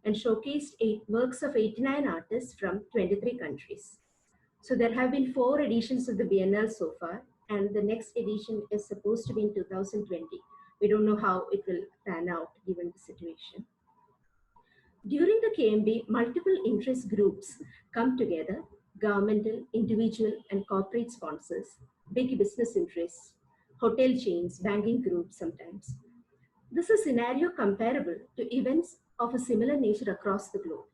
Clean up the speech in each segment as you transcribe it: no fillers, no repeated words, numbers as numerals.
and showcased works of 89 artists from 23 countries. So there have been 4 editions of the Biennale so far, and the next edition is supposed to be in 2020. We don't know how it will pan out given the situation. During the KMB, multiple interest groups come together: governmental, individual, and corporate sponsors, big business interests, hotel chains, banking groups sometimes. This is a scenario comparable to events of a similar nature across the globe.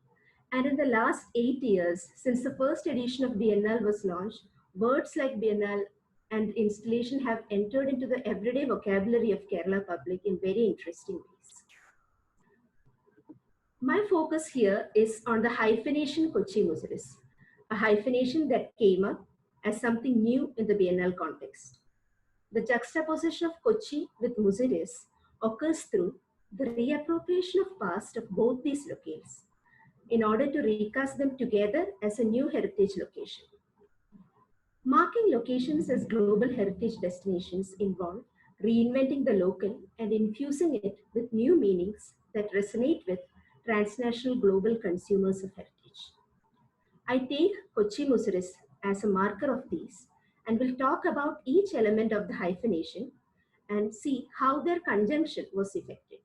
And in the last 8 years, since the first edition of Biennale was launched, words like Biennale and installation have entered into the everyday vocabulary of Kerala public in very interesting ways. My focus here is on the hyphenation Kochi Muziris, a hyphenation that came up as something new in the Biennale context. The juxtaposition of Kochi with Muziris occurs through the reappropriation of past of both these locales in order to recast them together as a new heritage location. Marking locations as global heritage destinations involve reinventing the local and infusing it with new meanings that resonate with transnational global consumers of heritage. I take Kochi Muziris as a marker of these and will talk about each element of the hyphenation and see how their conjunction was effected.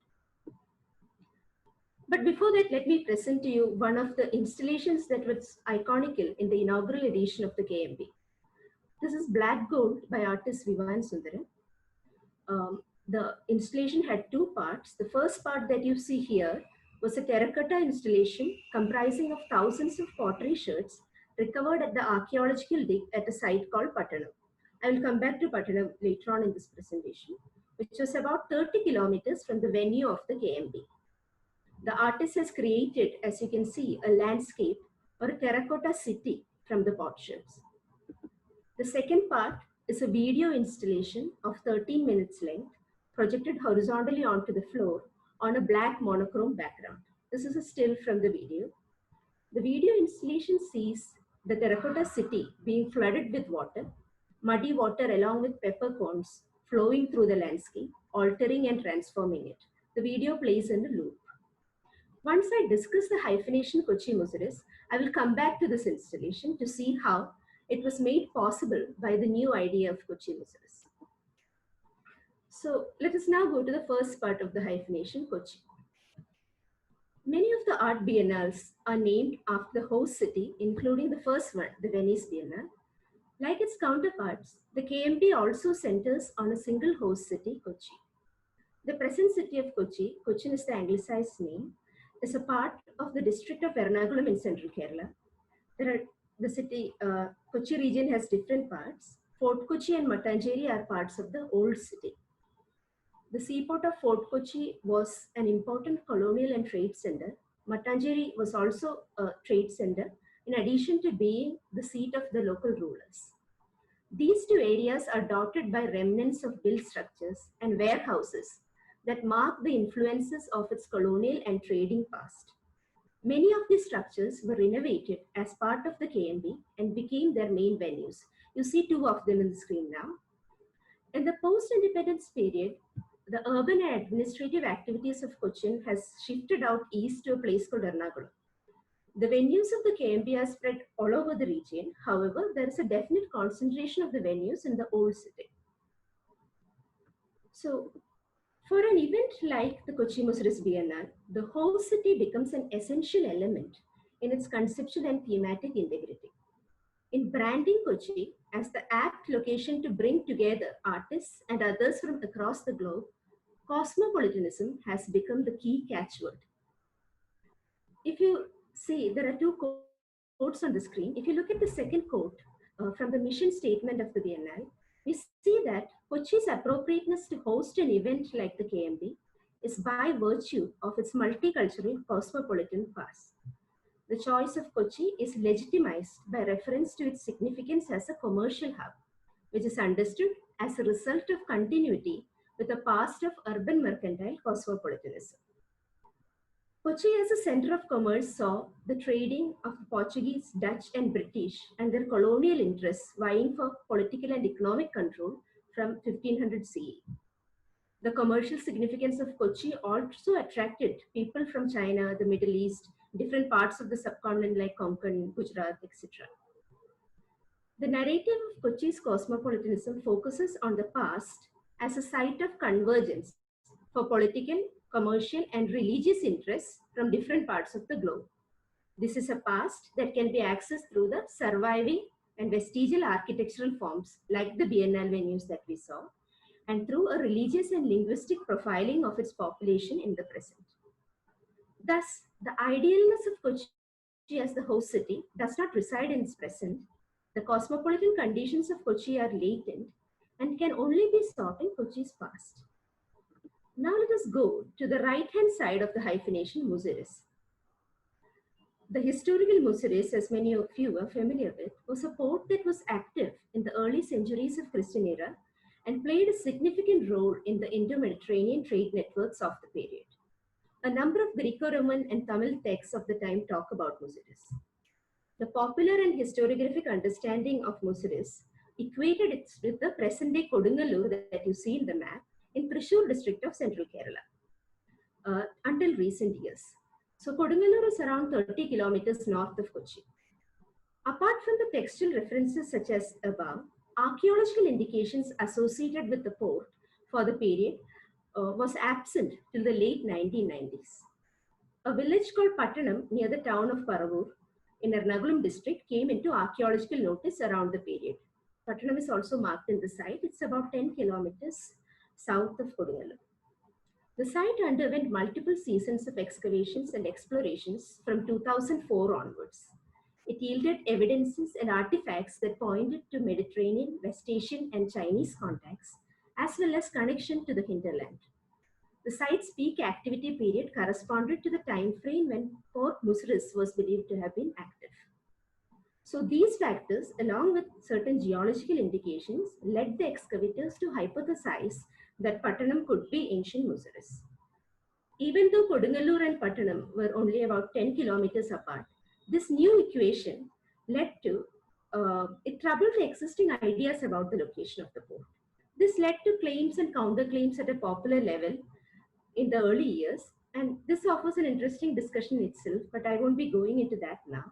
But before that, let me present to you one of the installations that was iconic in the inaugural edition of the KMB. This is Black Gold by artist Vivan Sundaran. The installation had 2 parts. The first part that you see here was a terracotta installation comprising of thousands of pottery sherds recovered at the archaeological dig at a site called Pattanam. I will come back to Pattanam later on in this presentation, which was about 30 kilometers from the venue of the KMB. The artist has created, as you can see, a landscape or a terracotta city from the potsherds. The second part is a video installation of 13 minutes length, projected horizontally onto the floor on a black monochrome background. This is a still from the video. The video installation sees the terracotta city being flooded with water, muddy water along with peppercorns flowing through the landscape, altering and transforming it. The video plays in a loop. Once I discuss the hyphenation Kochi Muziris, I will come back to this installation to see how it was made possible by the new idea of Kochi Muziris. So let us now go to the first part of the hyphenation, Kochi. Many of the art biennales are named after the host city, including the first one, the Venice Biennale. Like its counterparts, the KMB also centers on a single host city, Kochi. The present city of Kochi, Cochin is the anglicized name, is a part of the district of Ernakulam in central Kerala. The city, Kochi region has different parts. Fort Kochi and Mattancherry are parts of the old city. The seaport of Fort Kochi was an important colonial and trade center. Mattancherry was also a trade center, in addition to being the seat of the local rulers. These two areas are dotted by remnants of built structures and warehouses that mark the influences of its colonial and trading past. Many of these structures were renovated as part of the KMB and became their main venues. You see 2 of them in the screen now. In the post-independence period, the urban and administrative activities of Cochin has shifted out east to a place called Ernakulam. The venues of the KMB are spread all over the region. However, there is a definite concentration of the venues in the old city. So, for an event like the Kochi Muziris Biennale, the whole city becomes an essential element in its conceptual and thematic integrity. In branding Kochi as the apt location to bring together artists and others from across the globe, cosmopolitanism has become the key catchword. If you see, there are 2 quotes on the screen. If you look at the second quote from the mission statement of the Biennale, we see that Kochi's appropriateness to host an event like the KMB is by virtue of its multicultural cosmopolitan past. The choice of Kochi is legitimized by reference to its significance as a commercial hub, which is understood as a result of continuity with a past of urban mercantile cosmopolitanism. Kochi as a center of commerce saw the trading of the Portuguese, Dutch, and British and their colonial interests vying for political and economic control from 1500 CE. The commercial significance of Kochi also attracted people from China, the Middle East, different parts of the subcontinent like Konkan, Gujarat, etc. The narrative of Kochi's cosmopolitanism focuses on the past as a site of convergence for political, commercial, and religious interests from different parts of the globe. This is a past that can be accessed through the surviving and vestigial architectural forms like the Biennale venues that we saw, and through a religious and linguistic profiling of its population in the present. Thus, the idealness of Kochi as the host city does not reside in its present. The cosmopolitan conditions of Kochi are latent and can only be sought in Kochi's past. Now let us go to the right-hand side of the hyphenation Muziris. The historical Muziris, as many of you are familiar with, was a port that was active in the early centuries of Christian era and played a significant role in the Indo-Mediterranean trade networks of the period. A number of Greco-Roman and Tamil texts of the time talk about Muziris. The popular and historiographic understanding of Muziris equated it with the present-day Kodungalur that you see in the map in Thrissur district of central Kerala until recent years. So Kodungalur is around 30 kilometers north of Kochi. Apart from the textual references such as above, archaeological indications associated with the port for the period was absent till the late 1990s. A village called Pattanam near the town of Paravur in Ernakulam district came into archaeological notice around the period. Pattanam is also marked in the site. It's about 10 kilometers south of Kodungalur. The site underwent multiple seasons of excavations and explorations from 2004 onwards. It yielded evidences and artifacts that pointed to Mediterranean, West Asian, and Chinese contacts, as well as connection to the hinterland. The site's peak activity period corresponded to the time frame when Port Muziris was believed to have been active. So these factors, along with certain geological indications, led the excavators to hypothesize that Pattanam could be ancient Muziris. Even though Kodungalur and Pattanam were only about 10 kilometers apart, this new equation led to, it troubled the existing ideas about the location of the port. This led to claims and counterclaims at a popular level in the early years, and this offers an interesting discussion itself, but I won't be going into that now.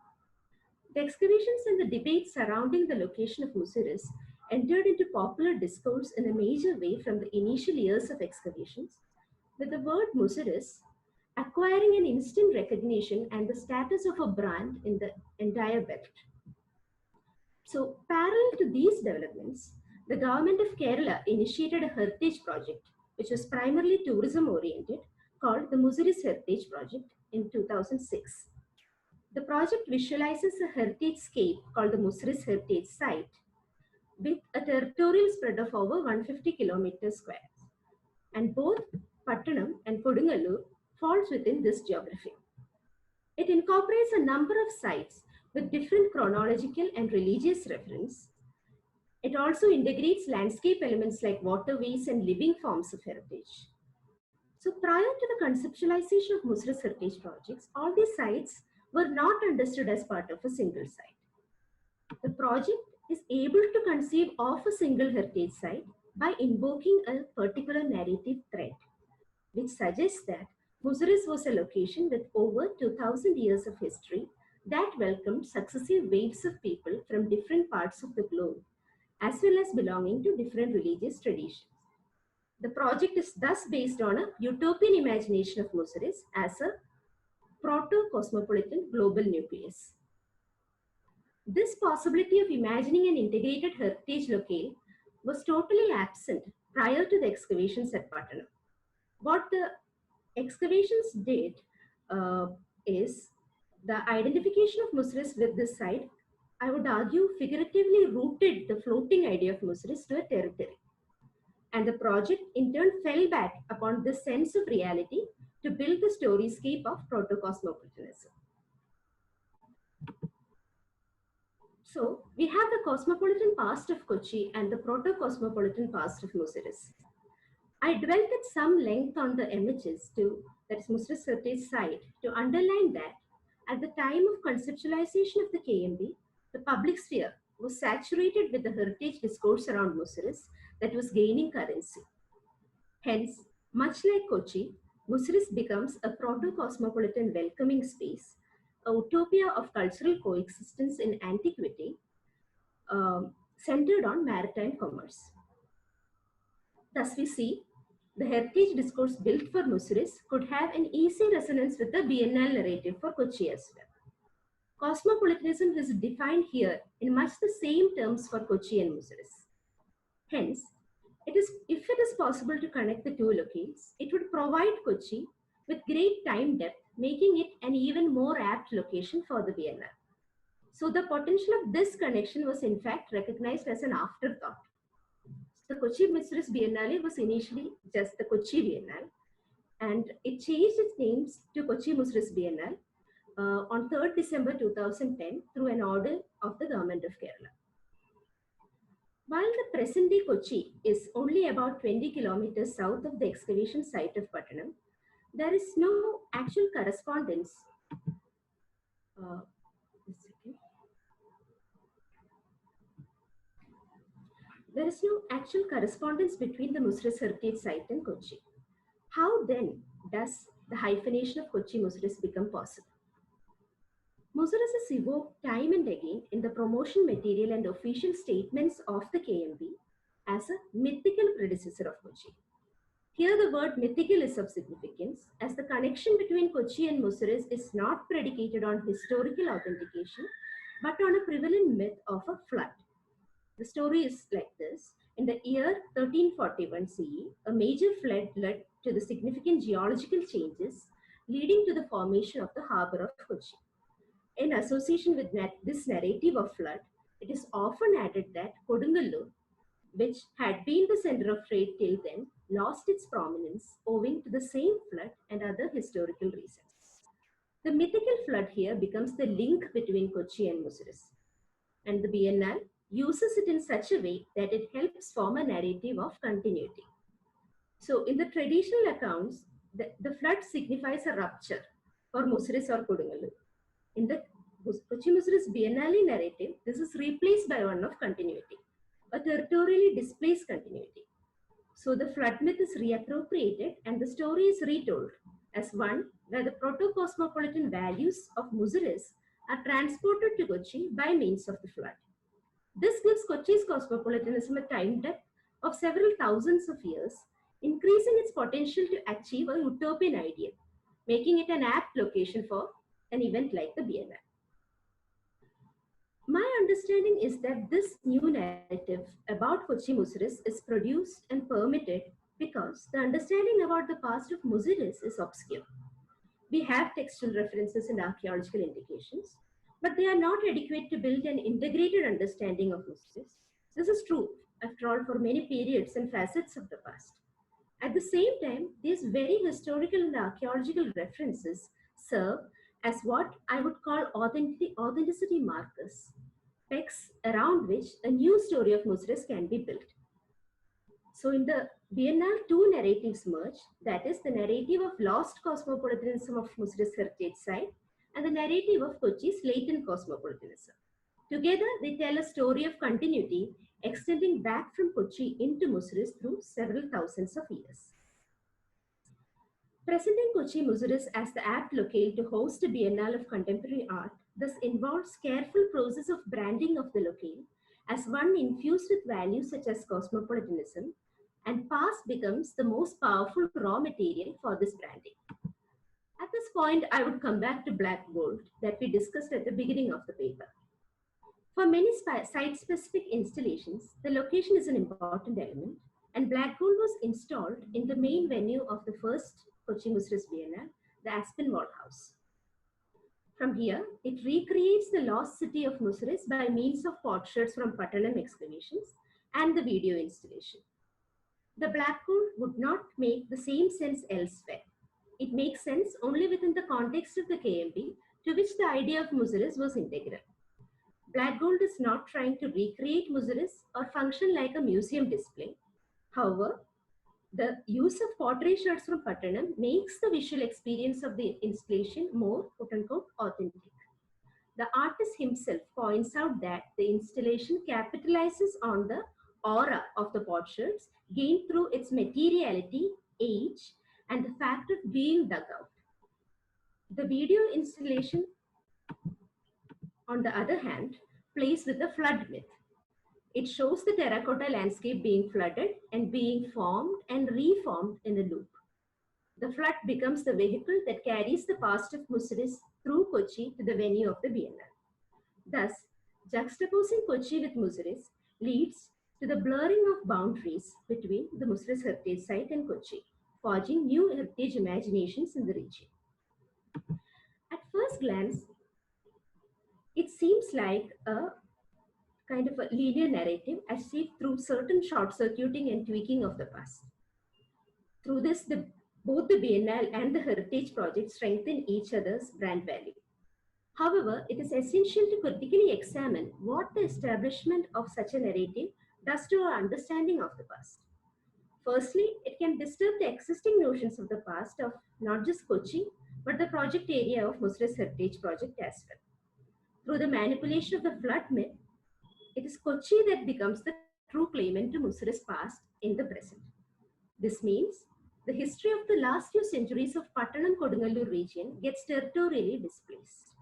The excavations and the debates surrounding the location of Muziris entered into popular discourse in a major way from the initial years of excavations, with the word Muziris acquiring an instant recognition and the status of a brand in the entire belt. So parallel to these developments, the government of Kerala initiated a heritage project, which was primarily tourism oriented, called the Muziris Heritage Project in 2006. The project visualizes a heritage scape called the Muziris Heritage Site with a territorial spread of over 150 kilometers square. And both Pattanam and Kodungalur falls within this geography. It incorporates a number of sites with different chronological and religious reference. It also integrates landscape elements like waterways and living forms of heritage. So prior to the conceptualization of Muziris heritage projects, all these sites were not understood as part of a single site. The project is able to conceive of a single heritage site by invoking a particular narrative thread, which suggests that Muziris was a location with over 2000 years of history that welcomed successive waves of people from different parts of the globe, as well as belonging to different religious traditions. The project is thus based on a utopian imagination of Muziris as a proto-cosmopolitan global nucleus. This possibility of imagining an integrated heritage locale was totally absent prior to the excavations at Pattanam. What the excavations did is the identification of Muziris with this site, I would argue, figuratively rooted the floating idea of Muziris to a territory. And the project in turn fell back upon this sense of reality to build the storyscape of proto-cosmopolitanism. So we have the cosmopolitan past of Kochi and the proto-cosmopolitan past of Muziris. I dwelt at some length on the images that is Muziris heritage site, to underline that at the time of conceptualization of the KMB, the public sphere was saturated with the heritage discourse around Muziris that was gaining currency. Hence, much like Kochi, Muziris becomes a proto-cosmopolitan welcoming space, a utopia of cultural coexistence in antiquity, centered on maritime commerce. Thus, we see the heritage discourse built for Muziris could have an easy resonance with the Biennale narrative for Kochi as well. Cosmopolitanism is defined here in much the same terms for Kochi and Muziris. Hence, if it is possible to connect the two locales, it would provide Kochi with great time depth, making it an even more apt location for the Biennale. So the potential of this connection was in fact recognized as an afterthought. The Kochi Muziris Biennale was initially just the Kochi Biennale, and it changed its names to Kochi Muziris Biennale on 3rd December 2010 through an order of the Government of Kerala. While the present-day Kochi is only about 20 kilometers south of the excavation site of Pattanam, there is no actual correspondence. There is no actual correspondence between the Muziris heritage site and Kochi. How then does the hyphenation of Kochi Muziris become possible? Muziris is evoked time and again in the promotion material and official statements of the KMB as a mythical predecessor of Kochi. Here the word mythical is of significance, as the connection between Kochi and Muziris is not predicated on historical authentication, but on a prevalent myth of a flood. The story is like this. In the year 1341 CE, a major flood led to the significant geological changes leading to the formation of the harbour of Kochi. In association with this narrative of flood, it is often added that Kodungalur, which had been the center of trade till then, lost its prominence owing to the same flood and other historical reasons. The mythical flood here becomes the link between Kochi and Muziris, and the Biennale uses it in such a way that it helps form a narrative of continuity. So in the traditional accounts, the flood signifies a rupture for Muziris or Kodungalur. In the Kochi Muziris Biennale narrative, this is replaced by one of continuity, a territorially displaced continuity. So the flood myth is reappropriated and the story is retold as one where the proto-cosmopolitan values of Muziris are transported to Kochi by means of the flood. This gives Kochi's cosmopolitanism a time depth of several thousands of years, increasing its potential to achieve a utopian ideal, making it an apt location for an event like the Biennale. My understanding is that this new narrative about Kochi Muziris is produced and permitted because the understanding about the past of Muziris is obscure. We have textual references and archaeological indications, but they are not adequate to build an integrated understanding of Muziris. This is true, after all, for many periods and facets of the past. At the same time, these very historical and archaeological references serve as what I would call authenticity markers, pegs around which a new story of Muziris can be built. So in the Biennale, two narratives merge, that is the narrative of lost cosmopolitanism of Muziris heritage site and the narrative of Kochi's latent cosmopolitanism. Together, they tell a story of continuity extending back from Kochi into Muziris through several thousands of years. Presenting Kochi Muziris as the apt locale to host a Biennale of contemporary art thus involves careful process of branding of the locale as one infused with values such as cosmopolitanism, and past becomes the most powerful raw material for this branding. At this point, I would come back to black gold that we discussed at the beginning of the paper. For many site-specific installations, the location is an important element, and black gold was installed in the main venue of the first Kochi Muziris Biennale, the Aspinwall House. From here, it recreates the lost city of Muziris by means of potsherds from Pattanam excavations and the video installation. The black gold would not make the same sense elsewhere. It makes sense only within the context of the KMB, to which the idea of Muziris was integral. Black gold is not trying to recreate Muziris or function like a museum display. However, the use of pottery shards from Pattanam makes the visual experience of the installation more quote-unquote authentic. The artist himself points out that the installation capitalizes on the aura of the potsherds, gained through its materiality, age, and the fact of being dug out. The video installation, on the other hand, plays with the flood myth. It shows the terracotta landscape being flooded and being formed and reformed in a loop. The flood becomes the vehicle that carries the past of Muziris through Kochi to the venue of the Biennale. Thus, juxtaposing Kochi with Muziris leads to the blurring of boundaries between the Muziris heritage site and Kochi, forging new heritage imaginations in the region. At first glance, it seems like a kind of a linear narrative achieved through certain short-circuiting and tweaking of the past. Through this, both the Biennale and the Heritage Project strengthen each other's brand value. However, it is essential to critically examine what the establishment of such a narrative does to our understanding of the past. Firstly, it can disturb the existing notions of the past of not just Kochi, but the project area of Muziris Heritage Project as well. Through the manipulation of the flood myth, it is Kochi that becomes the true claimant to Muziris past in the present. This means the history of the last few centuries of Pattanam Kodungalur region gets territorially displaced.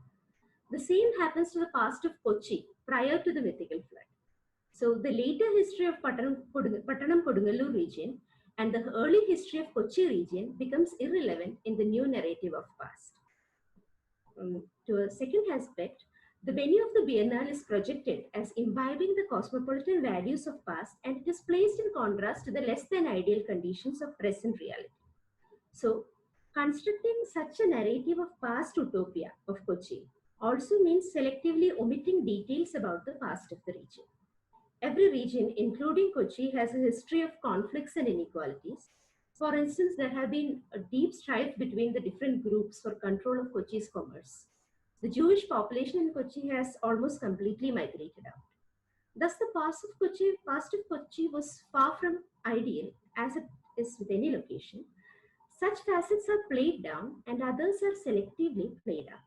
The same happens to the past of Kochi prior to the mythical flood. So the later history of Pattanam Kodungalur region and the early history of Kochi region becomes irrelevant in the new narrative of past. To a second aspect, the venue of the Biennale is projected as imbibing the cosmopolitan values of past, and it is placed in contrast to the less than ideal conditions of present reality. So, constructing such a narrative of past utopia of Kochi also means selectively omitting details about the past of the region. Every region, including Kochi, has a history of conflicts and inequalities. For instance, there have been a deep strife between the different groups for control of Kochi's commerce. The Jewish population in Kochi has almost completely migrated out. Thus, the past of Kochi was far from ideal, as it is with any location. Such facets are played down and others are selectively played up.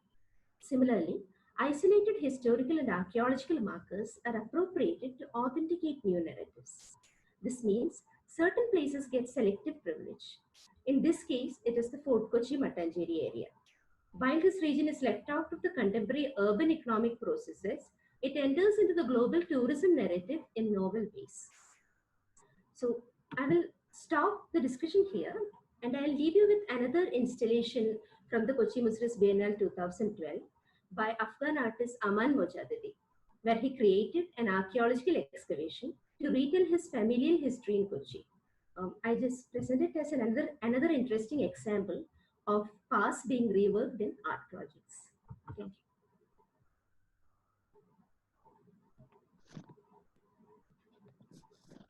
Similarly, isolated historical and archaeological markers are appropriated to authenticate new narratives. This means certain places get selective privilege. In this case, it is the Fort Kochi Mattancherry area. While this region is left out of the contemporary urban economic processes, it enters into the global tourism narrative in novel ways. So I will stop the discussion here and I'll leave you with another installation from the Kochi Muziris Biennale 2012 by Afghan artist Aman Mojadedi, where he created an archaeological excavation to retell his familial history in Kochi. I just present it as another interesting example of past being reworked in art projects. Thank you.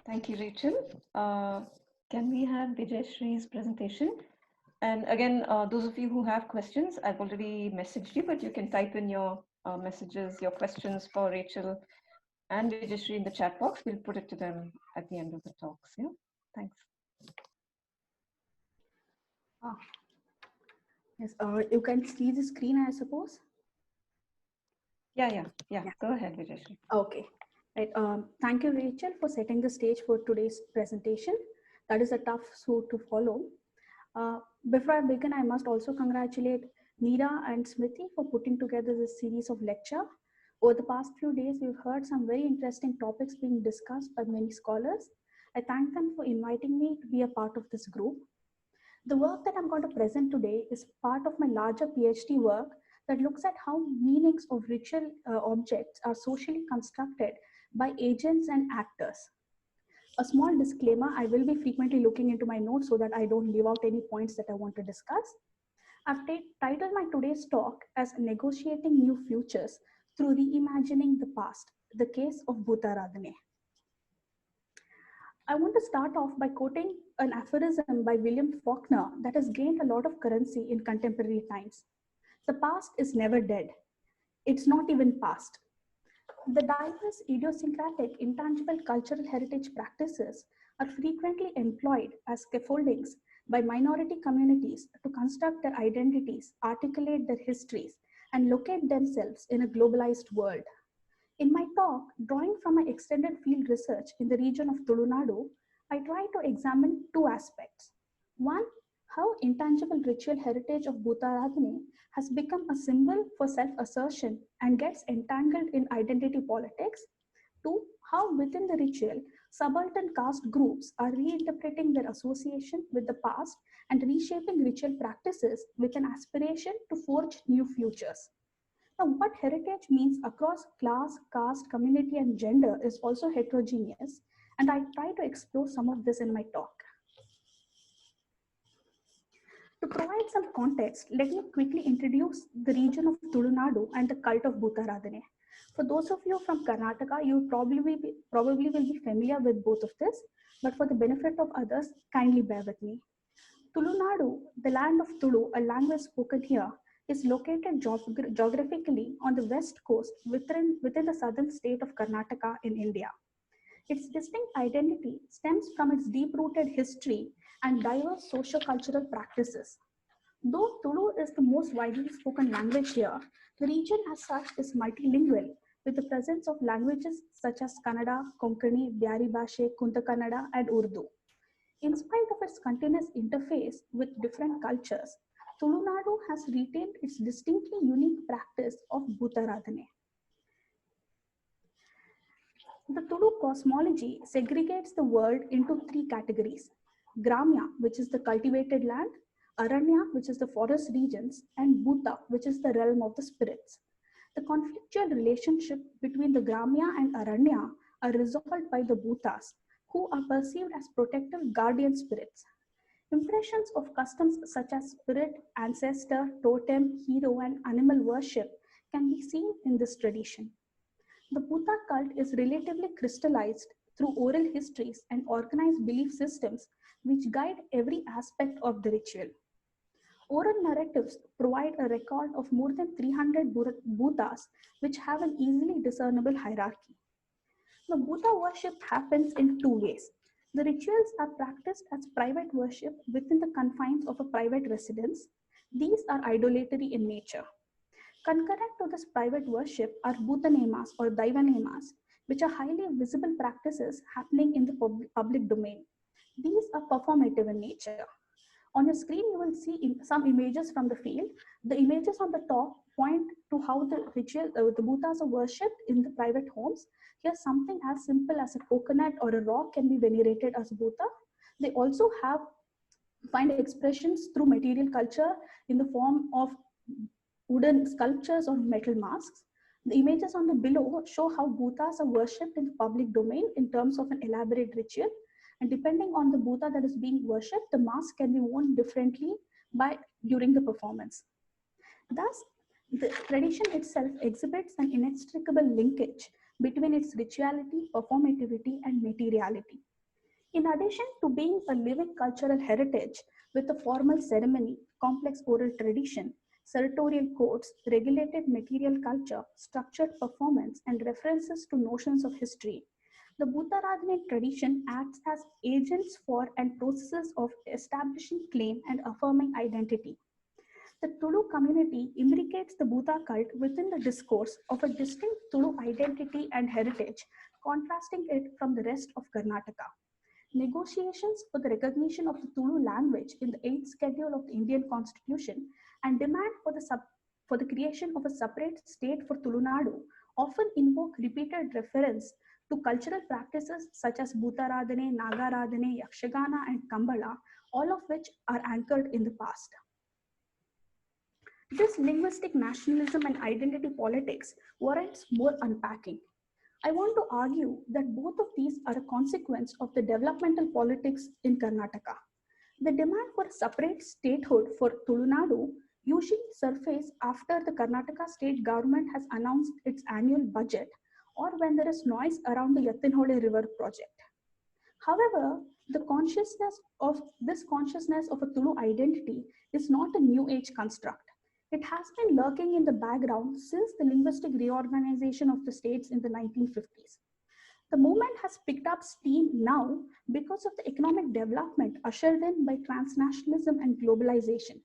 Thank you, Rachel. Can we have Vijayshree's presentation? And again, those of you who have questions, I've already messaged you, but you can type in your messages, your questions for Rachel and Vijayashree in the chat box. We'll put it to them at the end of the talks. Yeah, thanks. Yes, you can see the screen, I suppose. Yeah. Go ahead, Vijayashree. Okay. Right. Thank you, Rachel, for setting the stage for today's presentation. That is a tough suit to follow. Before I begin, I must also congratulate Meera and Smriti for putting together this series of lecture. Over the past few days, we've heard some very interesting topics being discussed by many scholars. I thank them for inviting me to be a part of this group. The work that I'm going to present today is part of my larger PhD work that looks at how meanings of ritual objects are socially constructed by agents and actors. A small disclaimer, I will be frequently looking into my notes so that I don't leave out any points that I want to discuss. I've titled my today's talk as Negotiating New Futures Through Reimagining the Past, the case of Bhutaradhane. I want to start off by quoting an aphorism by William Faulkner that has gained a lot of currency in contemporary times. The past is never dead. It's not even past. The diverse, idiosyncratic, intangible cultural heritage practices are frequently employed as scaffoldings by minority communities to construct their identities, articulate their histories, and locate themselves in a globalized world. In my talk, drawing from my extended field research in the region of Tulunadu, I try to examine two aspects. One, how intangible ritual heritage of Bhutaradhane has become a symbol for self-assertion and gets entangled in identity politics. Two, how within the ritual, subaltern caste groups are reinterpreting their association with the past and reshaping ritual practices with an aspiration to forge new futures. Now, what heritage means across class, caste, community, and gender is also heterogeneous, and I try to explore some of this in my talk. To provide some context, let me quickly introduce the region of Tulunadu and the cult of Bhutaradhane. For those of you from Karnataka, you probably will be familiar with both of this, but for the benefit of others, kindly bear with me. Tulunadu, the land of Tulu, a language spoken here, is located geographically on the west coast within the southern state of Karnataka in India. Its distinct identity stems from its deep-rooted history and diverse socio-cultural practices. Though Tulu is the most widely spoken language here, the region as such is multilingual, with the presence of languages such as Kannada, Konkani, Byari Bhashe, Kunta Kannada, and Urdu. In spite of its continuous interface with different cultures, Tulunadu has retained its distinctly unique practice of Bhutaradhane. The Tulu cosmology segregates the world into three categories: Gramya, which is the cultivated land, Aranya, which is the forest regions, and Bhuta, which is the realm of the spirits. The conflictual relationship between the Gramya and Aranya are resolved by the Bhutas, who are perceived as protective guardian spirits. Impressions of customs such as spirit, ancestor, totem, hero, and animal worship can be seen in this tradition. The Bhuta cult is relatively crystallized through oral histories and organized belief systems which guide every aspect of the ritual. Oral narratives provide a record of more than 300 Bhutas which have an easily discernible hierarchy. The Bhuta worship happens in two ways. The rituals are practiced as private worship within the confines of a private residence. These are idolatory in nature. Concurrent to this private worship are Bhutanemas or Daivanemas, which are highly visible practices happening in the public domain. These are performative in nature. On your screen, you will see some images from the field. The images on the top point to how the Bhutas are worshipped in the private homes. Here, something as simple as a coconut or a rock can be venerated as Bhuta. They also find expressions through material culture in the form of wooden sculptures or metal masks. The images on the below show how Bhutas are worshipped in the public domain in terms of an elaborate ritual. And depending on the Bhuta that is being worshipped, the mask can be worn differently during the performance. Thus, the tradition itself exhibits an inextricable linkage between its rituality, performativity, and materiality. In addition to being a living cultural heritage with a formal ceremony, complex oral tradition, sartorial codes, regulated material culture, structured performance, and references to notions of history, the Bhutaradhane tradition acts as agents for and processes of establishing claim and affirming identity. The Tulu community imbricates the Bhuta cult within the discourse of a distinct Tulu identity and heritage, contrasting it from the rest of Karnataka. Negotiations for the recognition of the Tulu language in the 8th schedule of the Indian Constitution and demand for the creation of a separate state for Tulunadu often invoke repeated reference to cultural practices such as Bhutaradhane, Nagaradhane, Yakshagana, and Kambala, all of which are anchored in the past. This linguistic nationalism and identity politics warrants more unpacking. I want to argue that both of these are a consequence of the developmental politics in Karnataka. The demand for a separate statehood for Tulunadu usually surfaces after the Karnataka state government has announced its annual budget or when there is noise around the Yattinhole River project. However, the consciousness of a Tulu identity is not a new age construct. It has been lurking in the background since the linguistic reorganization of the states in the 1950s. The movement has picked up steam now because of the economic development ushered in by transnationalism and globalization.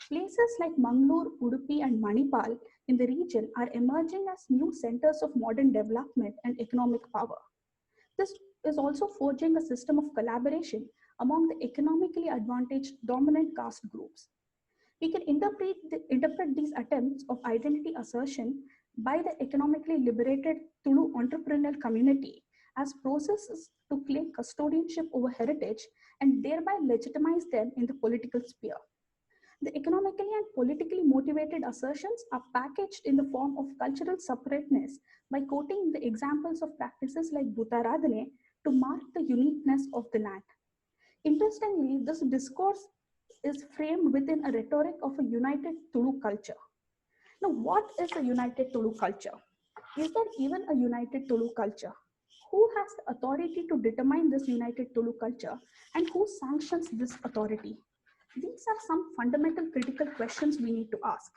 Places like Mangalore, Udupi, and Manipal in the region are emerging as new centers of modern development and economic power. This is also forging a system of collaboration among the economically advantaged dominant caste groups. We can interpret these attempts of identity assertion by the economically liberated Tulu entrepreneurial community as processes to claim custodianship over heritage and thereby legitimize them in the political sphere. The economically and politically motivated assertions are packaged in the form of cultural separateness by quoting the examples of practices like Bhutaradhane to mark the uniqueness of the land. Interestingly, this discourse is framed within a rhetoric of a united Tulu culture. Now, what is a united Tulu culture? Is there even a united Tulu culture? Who has the authority to determine this united Tulu culture and who sanctions this authority? These are some fundamental critical questions we need to ask.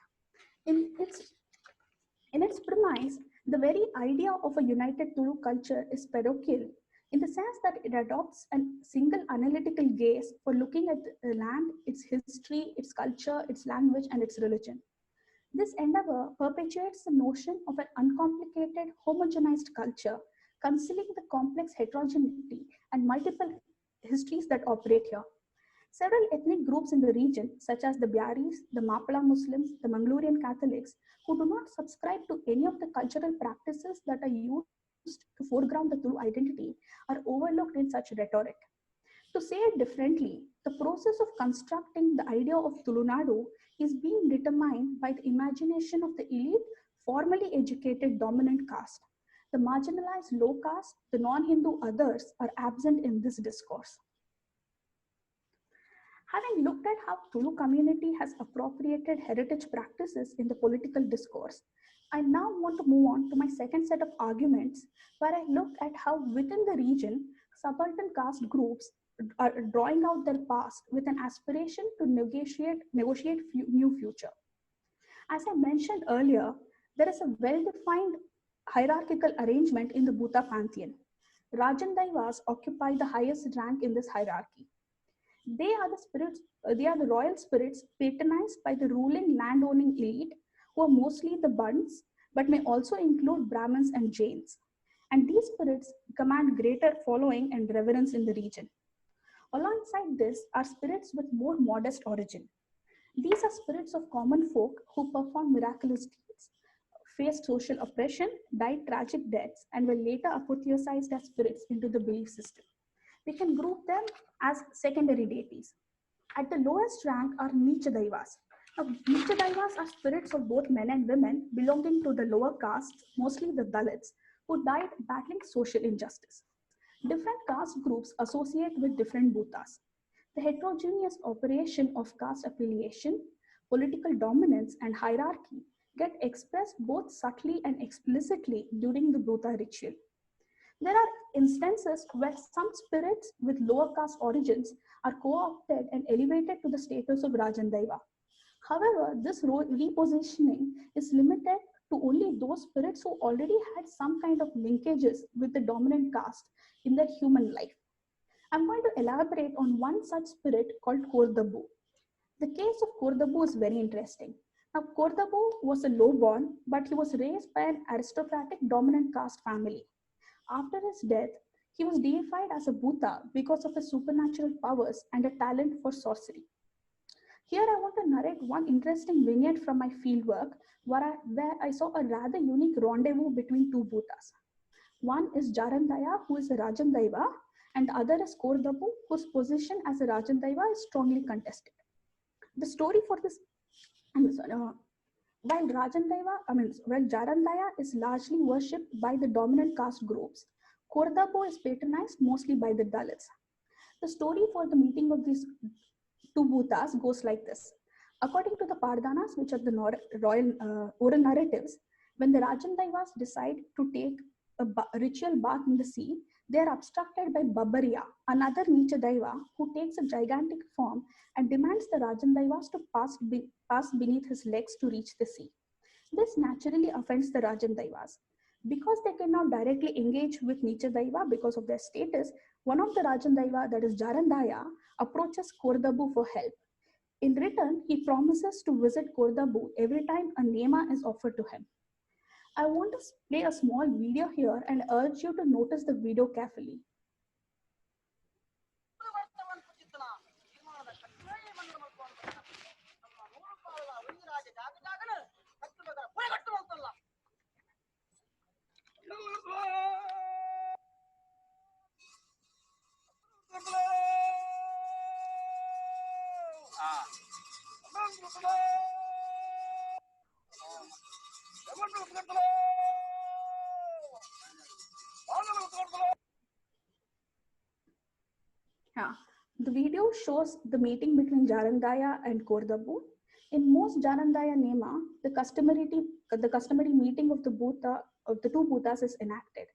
In its premise, the very idea of a united Tulu culture is parochial in the sense that it adopts a single analytical gaze for looking at the land, its history, its culture, its language, and its religion. This endeavor perpetuates the notion of an uncomplicated, homogenized culture, concealing the complex heterogeneity and multiple histories that operate here. Several ethnic groups in the region, such as the Biaris, the Mapala Muslims, the Mangalorean Catholics, who do not subscribe to any of the cultural practices that are used to foreground the Tulu identity, are overlooked in such rhetoric. To say it differently, the process of constructing the idea of Tulunadu is being determined by the imagination of the elite, formally educated dominant caste. The marginalized low caste, the non-Hindu others are absent in this discourse. Having looked at how Tulu community has appropriated heritage practices in the political discourse, I now want to move on to my second set of arguments, where I look at how within the region, subaltern caste groups are drawing out their past with an aspiration to negotiate new future. As I mentioned earlier, there is a well-defined hierarchical arrangement in the Bhuta pantheon. Rajan Daivas occupy the highest rank in this hierarchy. They are the royal spirits patronized by the ruling landowning elite, who are mostly the Bandhs, but may also include Brahmins and Jains. And these spirits command greater following and reverence in the region. Alongside this are spirits with more modest origin. These are spirits of common folk who perform miraculous deeds, faced social oppression, died tragic deaths, and were later apotheosized as spirits into the belief system. We can group them as secondary deities. At the lowest rank are Nicha Daivas. Now, Nicha Daivas are spirits of both men and women belonging to the lower castes, mostly the Dalits, who died battling social injustice. Different caste groups associate with different bhutas. The heterogeneous operation of caste affiliation, political dominance, and hierarchy get expressed both subtly and explicitly during the bhuta ritual. There are instances where some spirits with lower caste origins are co-opted and elevated to the status of Rajan Daiva. However, this repositioning is limited to only those spirits who already had some kind of linkages with the dominant caste in their human life. I'm going to elaborate on one such spirit called Kordabu. The case of Kordabu is very interesting. Now, Kordabu was a lowborn, but he was raised by an aristocratic dominant caste family. After his death, he was deified as a Bhuta because of his supernatural powers and a talent for sorcery. Here I want to narrate one interesting vignette from my fieldwork where I saw a rather unique rendezvous between two Bhutas. One is Jarandaya, who is a Rajan Daiva, and the other is Kordabu, whose position as a Rajan Daiva is strongly contested. The story for this, while Jarandaya is largely worshipped by the dominant caste groups, Kordabu is patronized mostly by the Dalits. The story for the meeting of these two Bhutas goes like this. According to the Pardhanas, which are the royal oral narratives, when the Rajan Daivas decide to take a ritual bath in the sea, they are obstructed by Babariya, another Nicha Daiva, who takes a gigantic form and demands the Rajan Daivas to pass beneath his legs to reach the sea. This naturally offends the Rajan Daivas. Because they cannot directly engage with Nicha Daiva because of their status, one of the Rajan Daiva, that is Jarandaya, approaches Kordabu for help. In return, he promises to visit Kordabu every time a nema is offered to him. I want to play a small video here and urge you to notice the video carefully. Yeah. The video shows the meeting between Jarandaya and Kordabu. In most Jarandaya Nema, the customary meeting of the two Bhutas is enacted.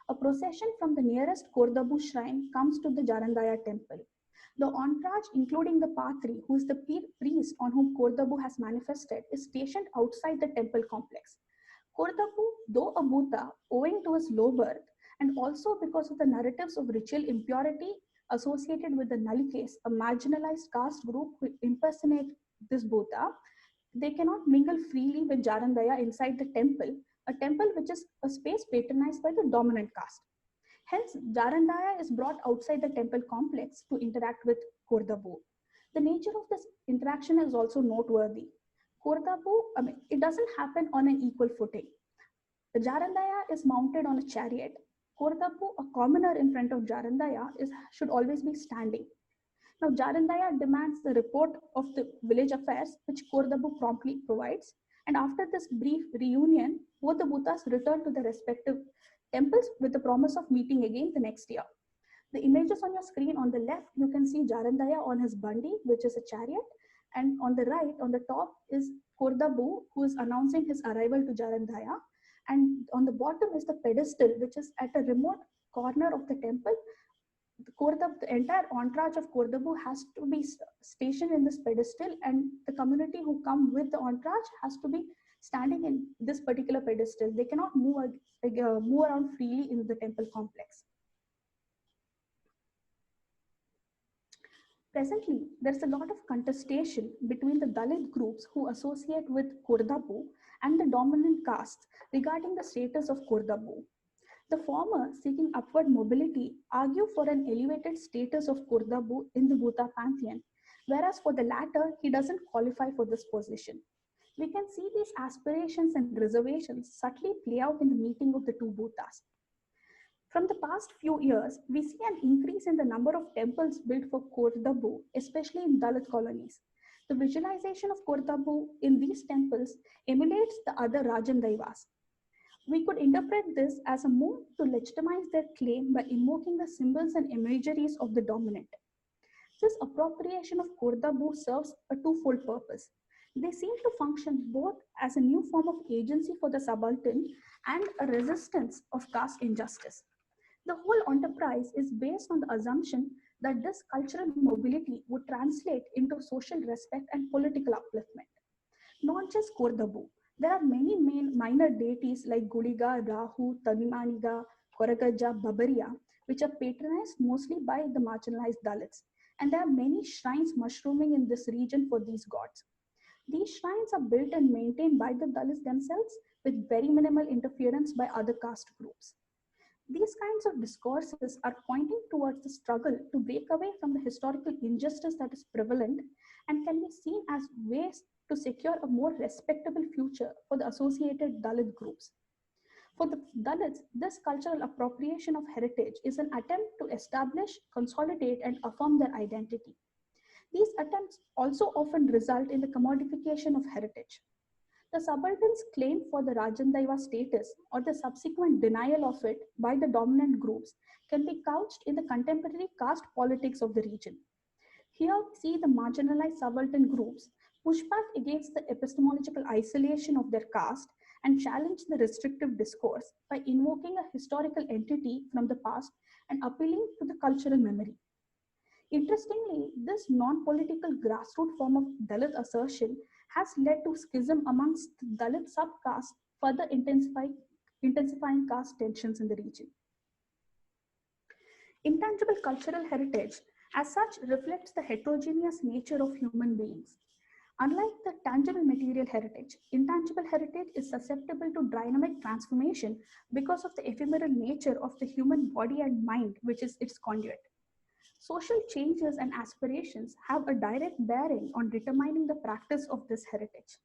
A procession from the nearest Kordabu shrine comes to the Jarandaya temple. The entourage, including the Patri, who is the priest on whom Kordabu has manifested, is stationed outside the temple complex. Kordabu, though a Bhuta, owing to his low birth, and also because of the narratives of ritual impurity associated with the Nalikes, a marginalized caste group who impersonate this Bhuta, they cannot mingle freely with Jarandaya inside the temple, a temple which is a space patronized by the dominant caste. Hence, Jarandaya is brought outside the temple complex to interact with Kordabu. The nature of this interaction is also noteworthy. It doesn't happen on an equal footing. The Jarandaya is mounted on a chariot. Kordabu, a commoner in front of Jarandaya, should always be standing. Now, Jarandaya demands the report of the village affairs, which Kordabu promptly provides. And after this brief reunion, both the Bhutas return to their respective temples with the promise of meeting again the next year. The images on your screen on the left, you can see Jarandaya on his bandi, which is a chariot. And on the right, on the top, is Kordabu, who is announcing his arrival to Jarandaya. And on the bottom is the pedestal, which is at a remote corner of the temple. The entire entourage of Kordabu has to be stationed in this pedestal, and the community who come with the entourage has to be standing in this particular pedestal. They cannot move around freely in the temple complex. Presently, there's a lot of contestation between the Dalit groups who associate with Kordabu and the dominant castes regarding the status of Kordabu. The former, seeking upward mobility, argue for an elevated status of Kordabu in the Bhuta pantheon, whereas for the latter, he doesn't qualify for this position. We can see these aspirations and reservations subtly play out in the meeting of the two Bhutas. From the past few years, we see an increase in the number of temples built for Kordabu, especially in Dalit colonies. The visualization of Kordabu in these temples emulates the other Rajan Daivas. We could interpret this as a move to legitimize their claim by invoking the symbols and imageries of the dominant. This appropriation of Kordabu serves a twofold purpose. They seem to function both as a new form of agency for the subaltern and a resistance of caste injustice. The whole enterprise is based on the assumption that this cultural mobility would translate into social respect and political upliftment. Not just Kordabu, there are many minor deities like Guliga, Rahu, Tanimaniga, Koragaja, Babariya, which are patronized mostly by the marginalized Dalits. And there are many shrines mushrooming in this region for these gods. These shrines are built and maintained by the Dalits themselves with very minimal interference by other caste groups. These kinds of discourses are pointing towards the struggle to break away from the historical injustice that is prevalent and can be seen as ways to secure a more respectable future for the associated Dalit groups. For the Dalits, this cultural appropriation of heritage is an attempt to establish, consolidate, and affirm their identity. These attempts also often result in the commodification of heritage. The subaltern's claim for the Rajandaiva status or the subsequent denial of it by the dominant groups can be couched in the contemporary caste politics of the region. Here we see the marginalized subaltern groups push back against the epistemological isolation of their caste and challenge the restrictive discourse by invoking a historical entity from the past and appealing to the cultural memory. Interestingly, this non-political grassroots form of Dalit assertion has led to schism amongst Dalit subcastes, further intensifying caste tensions in the region. Intangible cultural heritage, as such, reflects the heterogeneous nature of human beings. Unlike the tangible material heritage, intangible heritage is susceptible to dynamic transformation because of the ephemeral nature of the human body and mind, which is its conduit. Social changes and aspirations have a direct bearing on determining the practice of this heritage.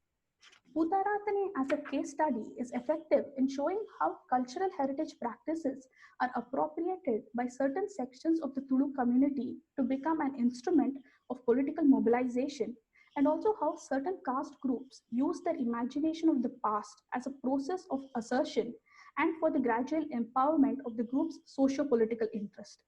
Bhutaratane as a case study is effective in showing how cultural heritage practices are appropriated by certain sections of the Tulu community to become an instrument of political mobilization and also how certain caste groups use their imagination of the past as a process of assertion and for the gradual empowerment of the group's socio-political interest.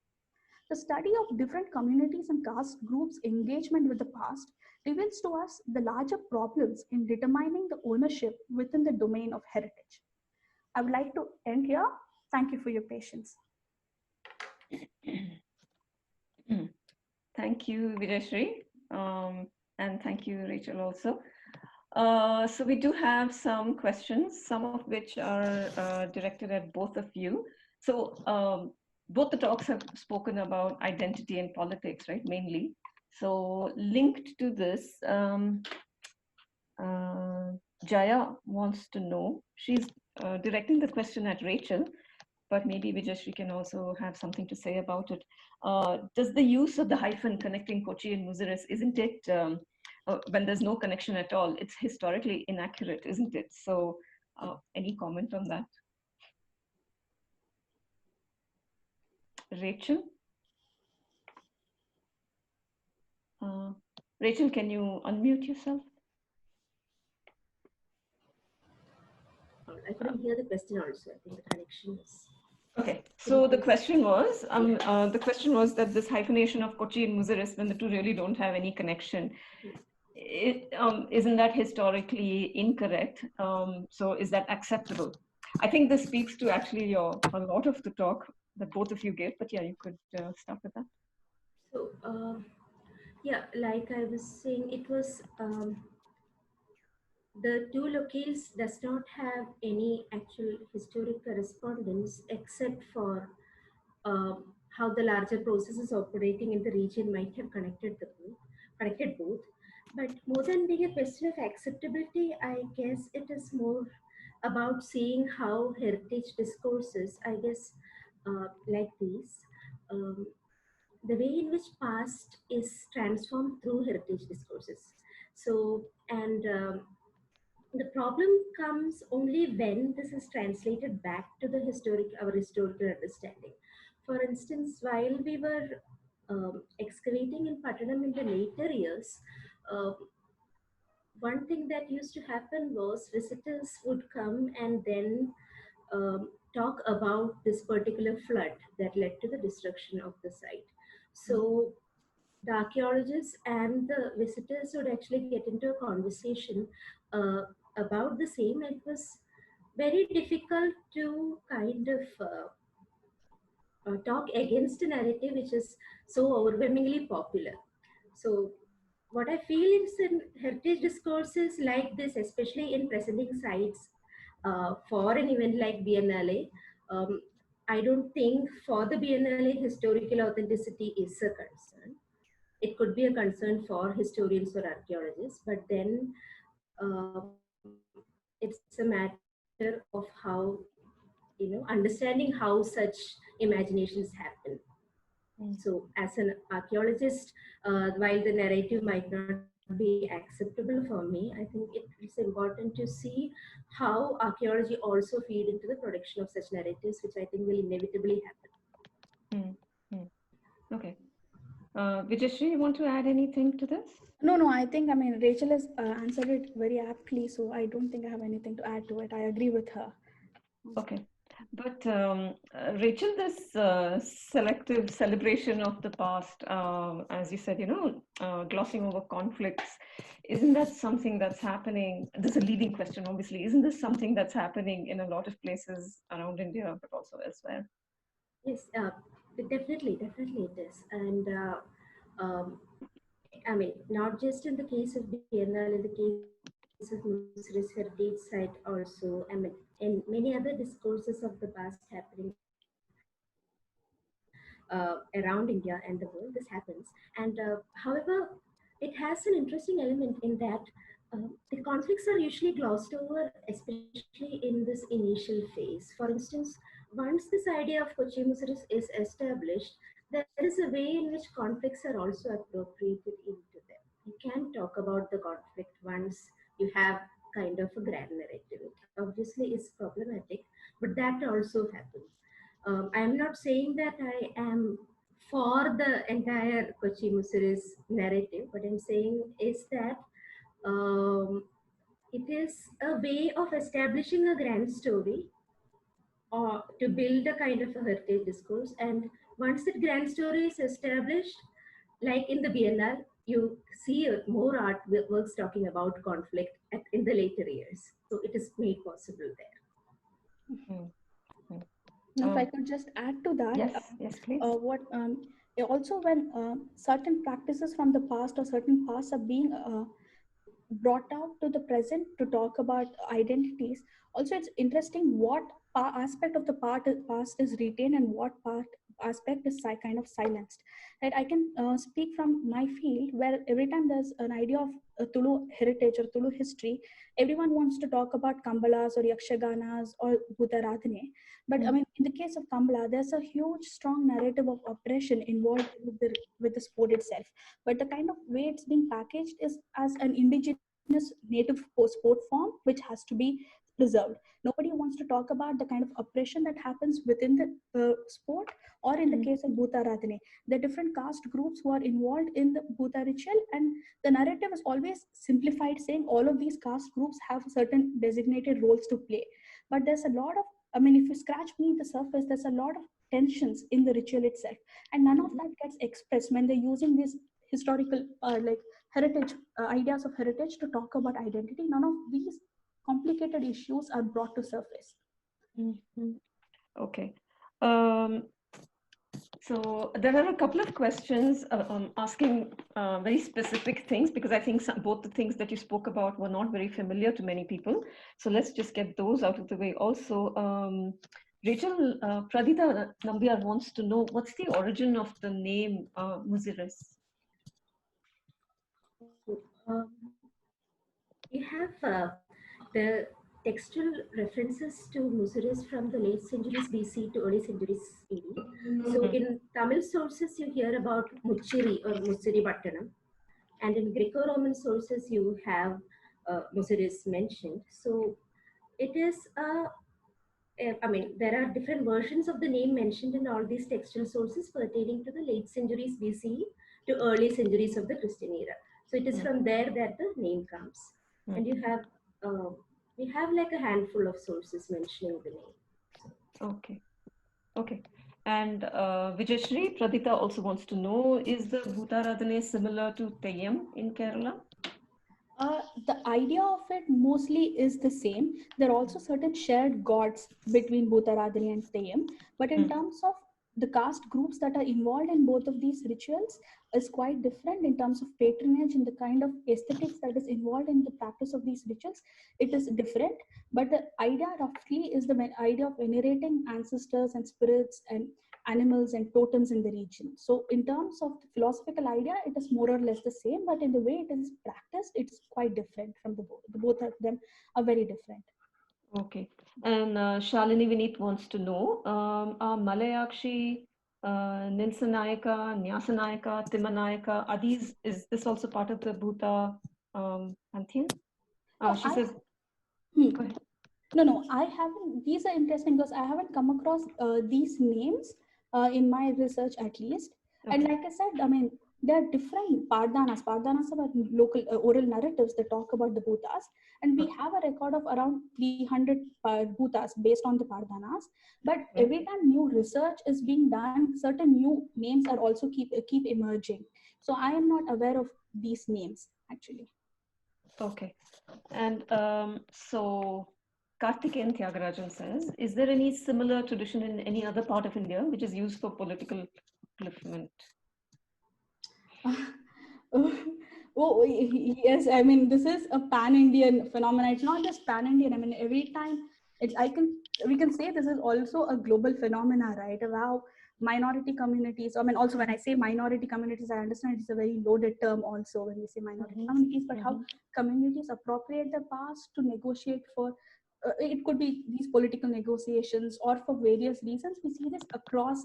The study of different communities and caste groups' engagement with the past reveals to us the larger problems in determining the ownership within the domain of heritage. I would like to end here. Thank you for your patience. Thank you, Vijayashree. And thank you, Rachel, also. So we do have some questions, some of which are directed at both of you. So both the talks have spoken about identity and politics, right, mainly. So linked to this, Jaya wants to know, she's directing the question at Rachel, but maybe Vijayashree can also have something to say about it. Does the use of the hyphen connecting Kochi and Muziris, isn't it, when there's no connection at all, it's historically inaccurate, isn't it? So any comment on that? Rachel? Rachel, can you unmute yourself? I couldn't hear the question also. I think the connection is... Okay, so the question was, that this hyphenation of Kochi and Muziris, when the two really don't have any connection, isn't that historically incorrect? So is that acceptable? I think this speaks to actually a lot of the talk that both of you gave, but yeah, you could start with that. So, yeah, like I was saying, it was the two locales does not have any actual historic correspondence except for how the larger processes operating in the region might have connected both. But more than being a question of acceptability, I guess it is more about seeing how heritage discourses, I guess, like these, the way in which past is transformed through heritage discourses. So, and the problem comes only when this is translated back to the our historical understanding. For instance, while we were excavating in Pattanam in the later years, uh, one thing that used to happen was visitors would come and then talk about this particular flood that led to the destruction of the site. So the archaeologists and the visitors would actually get into a conversation uh, about the same. It was very difficult to kind of talk against a narrative which is so overwhelmingly popular. So what I feel is in heritage discourses like this, especially in presenting sites for an event like Biennale, I don't think for the Biennale historical authenticity is a concern. It could be a concern for historians or archaeologists, but then it's a matter of how, understanding how such imaginations happen. So as an archaeologist, while the narrative might not be acceptable for me, I think it's important to see how archaeology also feed into the production of such narratives, which I think will inevitably happen. Okay. Vijayashree, you want to add anything to this? No, I think, Rachel has answered it very aptly, so I don't think I have anything to add to it. I agree with her. Okay. But Rachel, this selective celebration of the past, as you said, glossing over conflicts, isn't that something that's happening? This is a leading question, obviously. Isn't this something that's happening in a lot of places around India, but also elsewhere? Yes, definitely it is. And not just in the case of Biennale, in the case of Muziris Heritage Site also, in many other discourses of the past happening around India and the world, this happens. And however, it has an interesting element in that the conflicts are usually glossed over, especially in this initial phase. For instance, once this idea of Kochi Muziris is established, there is a way in which conflicts are also appropriated into them. You can talk about the conflict once you have kind of a grand narrative. It obviously is problematic, but that also happens. I am not saying that I am for the entire Kochi Muziris narrative. What I'm saying is that It is a way of establishing a grand story or to build a kind of a heritage discourse. And once that grand story is established, like in the Biennale, you see more art works talking about conflict in the later years. So it is made possible there. Mm. Mm. Now, if I could just add to that, Yes, please. Also when certain practices from the past or certain pasts are being brought out to the present to talk about identities. Also, it's interesting what aspect of the past is retained and what part aspect is kind of silenced. Right? I can speak from my field where every time there's an idea of Tulu heritage or Tulu history, everyone wants to talk about Kambalas or Yakshaganas or Bhutaradhane. But I mean, in the case of Kambala, there's a huge, strong narrative of oppression involved with the sport itself. But the kind of way it's being packaged is as an indigenous native sport form, which has to be preserved. Nobody wants to talk about the kind of oppression that happens within the sport, or in the case of Bhuta Radhane, the different caste groups who are involved in the Bhuta ritual, and the narrative is always simplified, saying all of these caste groups have certain designated roles to play. But there's a lot of, I mean, if you scratch beneath the surface, there's a lot of tensions in the ritual itself, and none of that gets expressed when they're using these historical like heritage ideas of heritage to talk about identity. None of these complicated issues are brought to surface. Mm-hmm. Okay. So there are a couple of questions asking very specific things, because I think both the things that you spoke about were not very familiar to many people. So let's just get those out of the way. Also, Rachel, Pradita Nambiar wants to know, what's the origin of the name Muziris? We have the textual references to Muziris from the late centuries BC to early centuries AD. So in Tamil sources, you hear about Muchiri or Musiri Pattanam, and in Greco-Roman sources, you have Muziris mentioned. So it is I mean, there are different versions of the name mentioned in all these textual sources pertaining to the late centuries BCE to early centuries of the Christian era. So it is from there that the name comes. And you have, we have like a handful of sources mentioning the name. Okay. Okay. And Vijayashri, Pradita also wants to know, is the Bhutaradhane similar to Teyyam in Kerala? The idea of it mostly is the same. There are also certain shared gods between Bhutaradhani and Teyyam, but in terms of the caste groups that are involved in both of these rituals is quite different in terms of patronage and the kind of aesthetics that is involved in the practice of these rituals. It is different, but the idea roughly is the idea of venerating ancestors and spirits and animals and totems in the region. So in terms of the philosophical idea, it is more or less the same, but in the way it is practiced, it's quite different from the both of them are very different. Okay. And Shalini Vineet wants to know, are Malayakshi, Nilsanayaka, Nyasanayaka, Timanayaka, are these, is this also part of the Bhuta pantheon? She says, go ahead. No, I haven't. These are interesting because I haven't come across these names in my research, at least. Okay. And like I said, I mean, there are different Pardhanas. Pardhanas are local oral narratives that talk about the Bhutas. And we have a record of around 300 Bhutas based on the Pardhanas. But every time new research is being done, certain new names are also keep emerging. So I am not aware of these names, actually. Okay. And so Karthikeyan Tyagarajan says, is there any similar tradition in any other part of India which is used for political upliftment? Oh, yes. I mean, this is a pan-Indian phenomenon. It's not just pan-Indian. I mean, every time we can say this is also a global phenomena, right? How minority communities, I mean, also when I say minority communities, I understand it's a very loaded term also when we say minority communities, but how communities appropriate the past to negotiate for, it could be these political negotiations or for various reasons. We see this across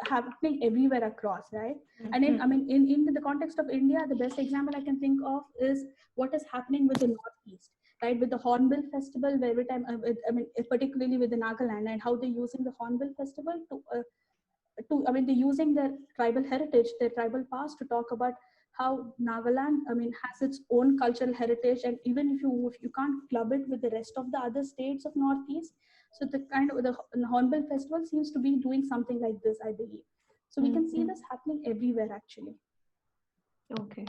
happening everywhere across, right? And in, I mean, in the context of India, the best example I can think of is what is happening with the Northeast, right? With the Hornbill Festival, where every time, I mean, particularly with the Nagaland, and how they're using the Hornbill Festival to I mean, they're using their tribal heritage, their tribal past to talk about how Nagaland, I mean, has its own cultural heritage, and even if you can't club it with the rest of the other states of Northeast, so the kind of the Hornbill Festival seems to be doing something like this, I believe. So we can see this happening everywhere, actually. Okay.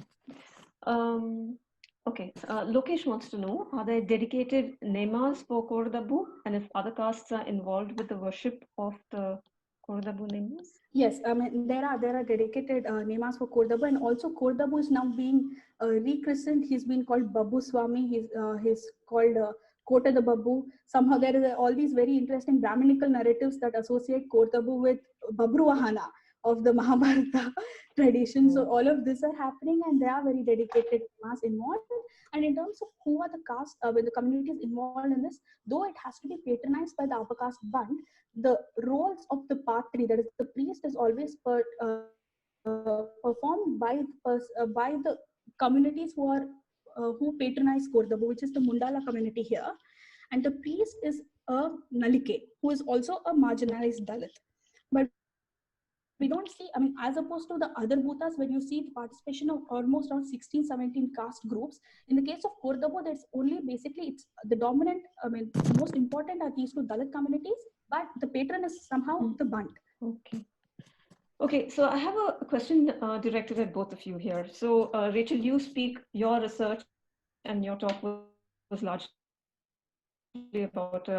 Okay. Lokesh wants to know, are there dedicated nemas for Kordabu, and if other castes are involved with the worship of the Kordabu nemas? Yes, I mean there are dedicated nemas for Kordabu, and also Kordabu is now being rechristened. He's been called Babu Swami. He's called Kota the Babu. Somehow there is all these very interesting Brahminical narratives that associate Kordabu with Babruahana of the Mahabharata tradition. So all of this are happening, and there are very dedicated nemas involved. And in terms of who are the caste, when the communities involved in this, though it has to be patronized by the upper caste band, the roles of the patri, that is the priest, is always performed by the communities who patronize Kordabu, which is the Mundala community here. And the priest is a Nalike, who is also a marginalized Dalit. But we don't see, I mean, as opposed to the other bhutas where you see the participation of almost around 16, 17 caste groups, in the case of Kordabu, there's only basically, it's the dominant, I mean, the most important are these two Dalit communities, but the patron is somehow the Bant. Okay. Okay, so I have a question directed at both of you here. So Rachel, you speak, your research and your talk was largely about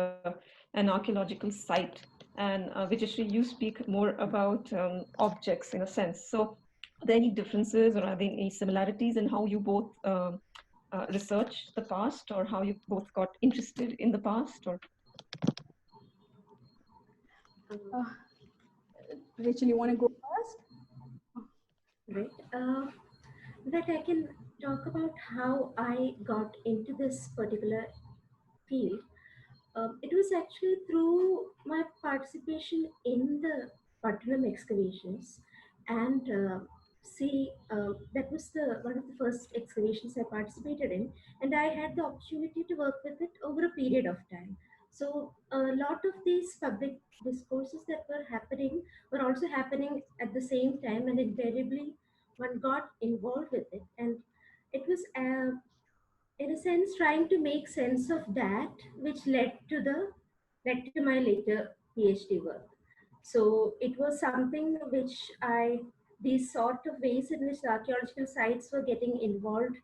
an archaeological site. And Vijayashree, you speak more about objects in a sense. So are there any differences, or are there any similarities in how you both research the past, or how you both got interested in the past? Or Rachel, you want to go first? Right. That I can talk about how I got into this particular field. It was actually through my participation in the Pattanam excavations, and that was the one of the first excavations I participated in, and I had the opportunity to work with it over a period of time. So a lot of these public discourses that were happening were also happening at the same time, and invariably one got involved with it, and it was in a sense trying to make sense of that, which led to my later PhD work. So it was something which these sort of ways in which the archaeological sites were getting involved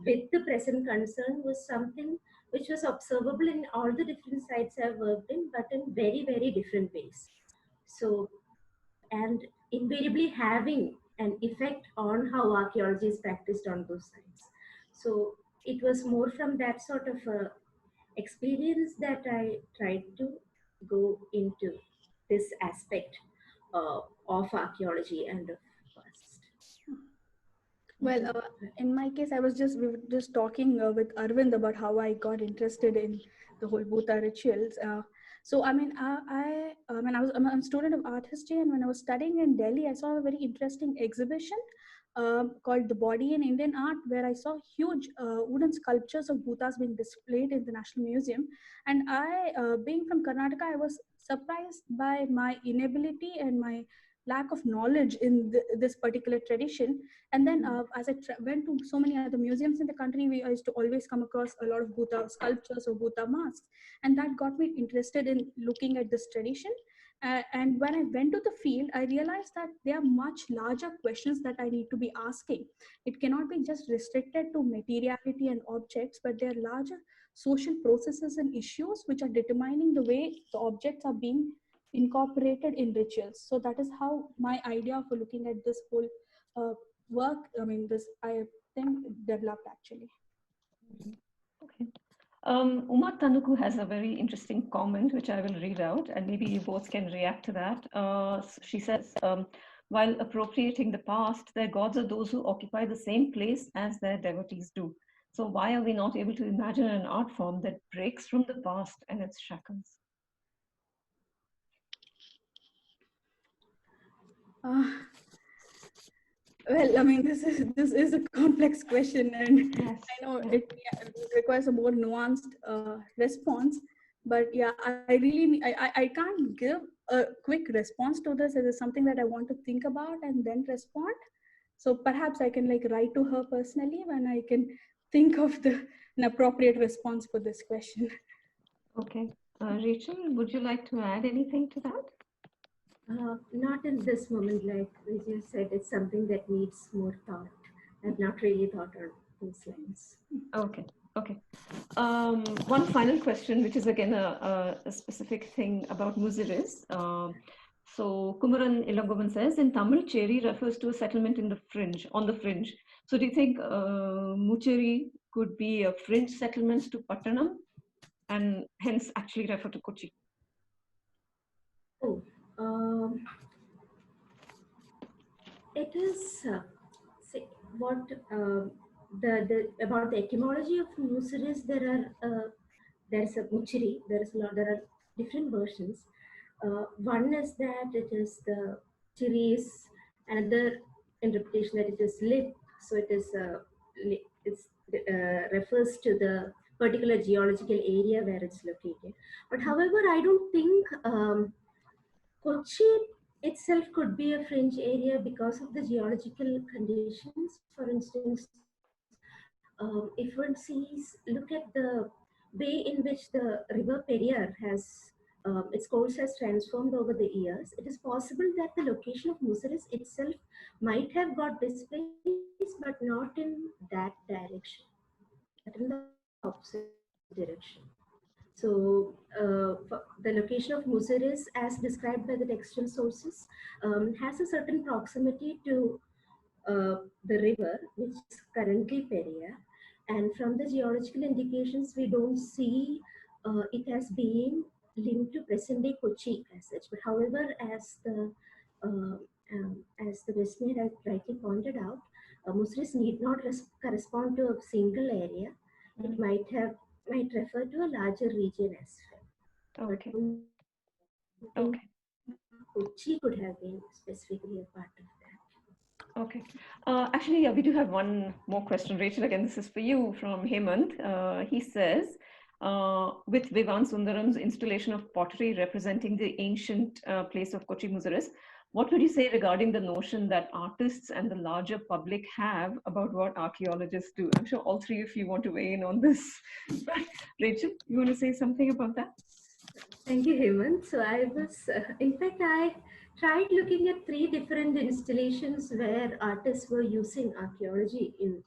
with the present concern was something which was observable in all the different sites I've worked in, but in very, very different ways. So, and invariably having an effect on how archaeology is practiced on those sites. So it was more from that sort of experience that I tried to go into this aspect of archaeology and of past. Well, in my case, we were just talking with Arvind about how I got interested in the whole Bhuta rituals. So, I mean, I'm a student of art history, and when I was studying in Delhi, I saw a very interesting exhibition called "The Body in Indian Art," where I saw huge wooden sculptures of Bhutas being displayed in the National Museum. And being from Karnataka, I was surprised by my inability and my lack of knowledge in this particular tradition. And then as I went to so many other museums in the country, I used to always come across a lot of Bhuta sculptures or Bhuta masks, and that got me interested in looking at this tradition. And when I went to the field, I realized that there are much larger questions that I need to be asking. It cannot be just restricted to materiality and objects, but there are larger social processes and issues which are determining the way the objects are being incorporated in rituals. So that is how my idea for looking at this whole work, I think, developed actually. okay. Uma Tanuku has a very interesting comment, which I will read out, and maybe you both can react to that. She says, while appropriating the past, their gods are those who occupy the same place as their devotees do. So why are we not able to imagine an art form that breaks from the past and its shackles? Well, I mean, this is a complex question, and Yes. I know it requires a more nuanced response. But yeah, I can't give a quick response to this. It is something that I want to think about and then respond. So perhaps I can like write to her personally when I can think of an appropriate response for this question. Okay. Rachel, would you like to add anything to that? Not in this moment, like you said, it's something that needs more thought. I've not really thought on those lines. Okay. Okay. One final question, which is again a specific thing about Muziris. So Kumaran Ilangovan says, in Tamil, Cheri refers to a settlement in the fringe, on the fringe. So do you think Mucheri could be a fringe settlement to Pattanam and hence actually refer to Kochi? Oh, it is say what the about the etymology of Muziris. There's a Muchiri. There are different versions. One is that it is the Chiris. Another interpretation that it is lip. So it is it's refers to the particular geological area where it's located. But however, I don't think Kochi itself could be a fringe area because of the geological conditions. For instance, if one sees, look at the way in which the river Periyar has its course has transformed over the years, it is possible that the location of Muziris itself might have got displaced, but not in that direction, but in the opposite direction. So the location of Muziris, as described by the textual sources, has a certain proximity to the river, which is currently Periyar. And from the geological indications, we don't see it as being linked to present-day Kochi as such. But however, uh, as the listener has rightly pointed out, Muziris need not correspond to a single area. It might refer to a larger region as well. Okay. But Okay. Kochi could have been specifically a part of that. Okay. Actually, yeah, we do have one more question, Rachel. Again, this is for you from Hemant. He says, with Vivan Sundaram's installation of pottery representing the ancient place of Kochi Muziris, what would you say regarding the notion that artists and the larger public have about what archaeologists do? I'm sure all three of you want to weigh in on this. Rachel, you want to say something about that? Thank you, Hemant. So I was, in fact, I tried looking at 3 different installations where artists were using archaeology in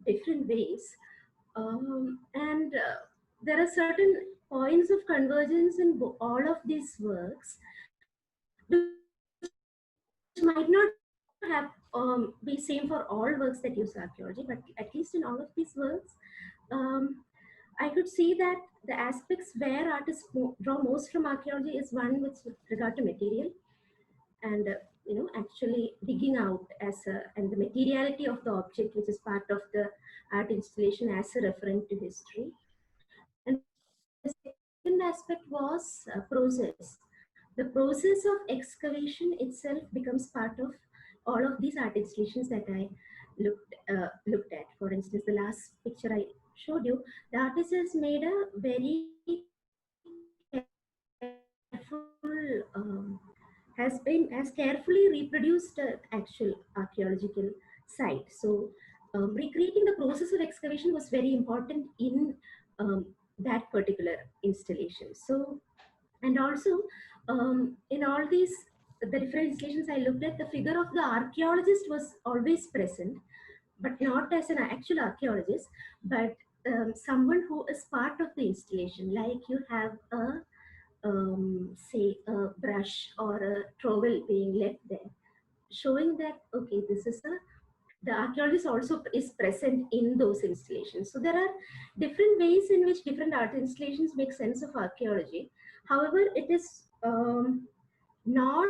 different ways. And there are certain points of convergence in all of these works, which might not have be same for all works that use archaeology, but at least in all of these works, I could see that the aspects where artists draw most from archaeology is one with regard to material and actually digging out and the materiality of the object, which is part of the art installation as a referent to history. And the second aspect was process. The process of excavation itself becomes part of all of these art installations that I looked at. For instance, the last picture I showed you, the artist has made a very careful, has carefully reproduced the actual archaeological site. So recreating the process of excavation was very important in that particular installation. So, and also in all these the different installations I looked at, the figure of the archaeologist was always present, but not as an actual archaeologist, but someone who is part of the installation. Like you have a say a brush or a trowel being left there, showing that okay, this is the archaeologist also is present in those installations. So there are different ways in which different art installations make sense of archaeology. However, it is not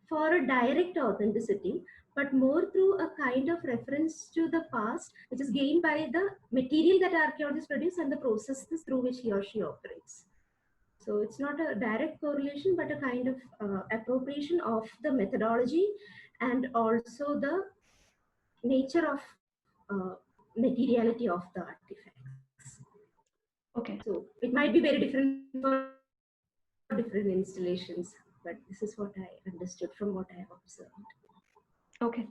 for a direct authenticity, but more through a kind of reference to the past, which is gained by the material that archaeologists produce and the processes through which he or she operates. So it's not a direct correlation, but a kind of appropriation of the methodology and also the nature of materiality of the artifacts. Okay. So it might be very different for different installations, but this is what I understood from what I have observed. Okay.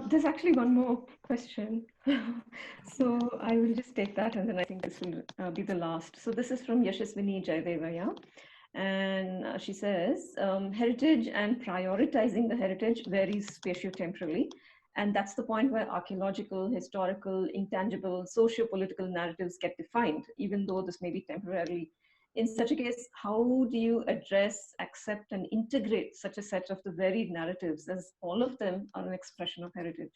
There's actually one more question. So I will just take that, and then I think this will be the last. So this is from Yashaswini Jaidevaya. And she says, heritage and prioritizing the heritage varies spatio-temporally. And that's the point where archaeological, historical, intangible, socio-political narratives get defined, even though this may be temporarily. In such a case, how do you address, accept, and integrate such a set of the varied narratives as all of them are an expression of heritage?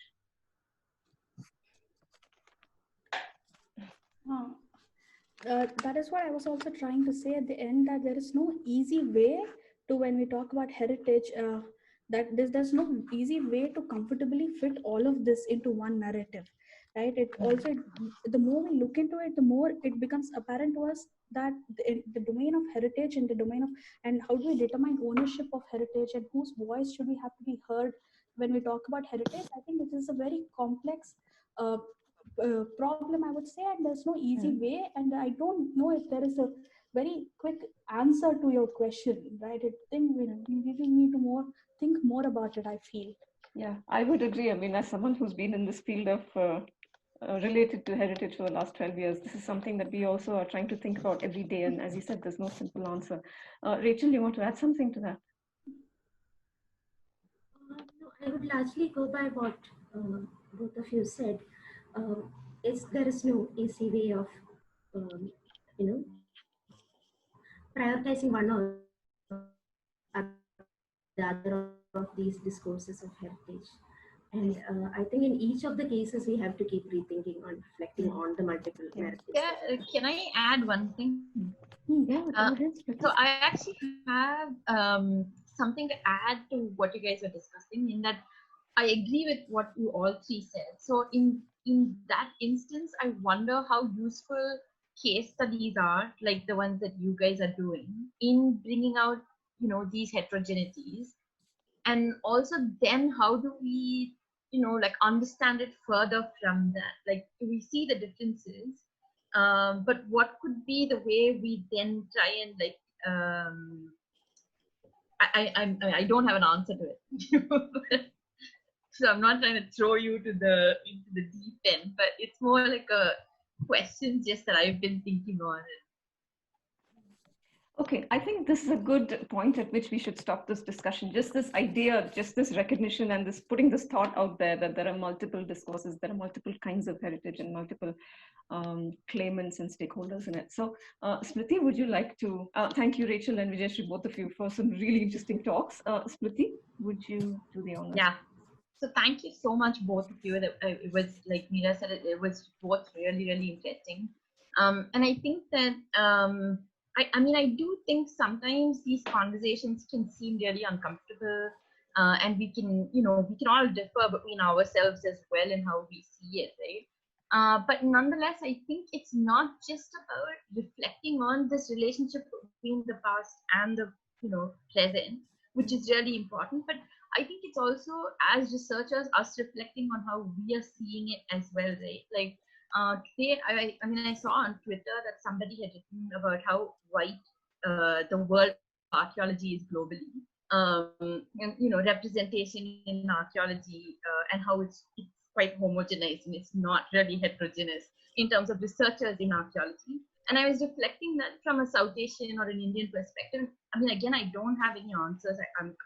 That is what I was also trying to say at the end, that there is no easy way to, when we talk about heritage, that there's no easy way to comfortably fit all of this into one narrative, right? It also, the more we look into it, the more it becomes apparent to us that the domain of heritage and the domain of, and how do we determine ownership of heritage and whose voice should we have to be heard when we talk about heritage. I think it is a very complex problem, I would say, and there's no easy way. And I don't know if there is a very quick answer to your question, right? I think we really need to think more about it, I feel. Yeah, I would agree. I mean, as someone who's been in this field of related to heritage for the last 12 years, this is something that we also are trying to think about every day. And as you said, there's no simple answer. Rachel, you want to add something to that? No, I would largely go by what both of you said. There is no easy way of, you know, prioritizing one or the other of these discourses of heritage. And I think in each of the cases, we have to keep rethinking on, reflecting on the multiple narratives. Yeah, can I add one thing? Yeah. So I actually have something to add to what you guys were discussing, in that I agree with what you all three said. So in that instance, I wonder how useful case studies are, like the ones that you guys are doing, in bringing out, you know, these heterogeneities. And also then how do we, you know, like understand it further from that? Like, we see the differences, but what could be the way we then try and like I don't have an answer to it. So I'm not trying to throw you into the deep end, but it's more like a question just that I've been thinking on. Okay, I think this is a good point at which we should stop this discussion. Just this idea, just this recognition, and this putting this thought out there that there are multiple discourses, there are multiple kinds of heritage, and multiple claimants and stakeholders in it. So, Smriti, would you like to thank you, Rachel and Vijayashree, both of you, for some really interesting talks. Smriti, would you do the honors? Yeah. So thank you so much, both of you. It was, like Meera said, it was both really, really interesting. And I think that I mean, I do think sometimes these conversations can seem really uncomfortable, and we can, you know, we can all differ between ourselves as well in how we see it, right? But nonetheless, I think it's not just about reflecting on this relationship between the past and the, you know, present, which is really important. But I think it's also, as researchers, us reflecting on how we are seeing it as well, right? Like, today, I mean, I saw on Twitter that somebody had written about how white the world archaeology is globally, and, you know, representation in archaeology, and how it's quite homogenized and it's not really heterogeneous in terms of researchers in archaeology. And I was reflecting that from a South Asian or an Indian perspective. I mean, again, I don't have any answers,